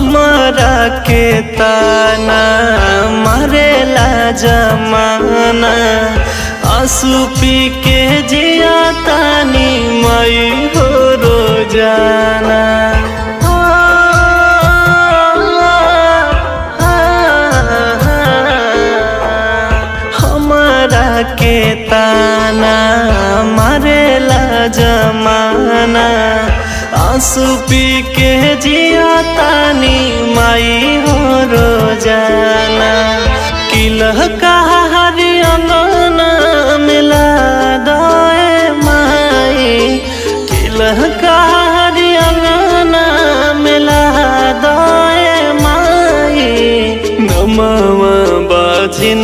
हमारा के ताना मारेला जमाना, आंसू पी के जिया तानी मई हो रोजाना। हमारा के ताना मारेला जमाना, आंसू पी के जिया तानी माई हो रोजाना। किलह कहा हरि अंगना मिला दोए माई, किलह कहा हरि अंगना मिला दोए माई। नमवा बाजिन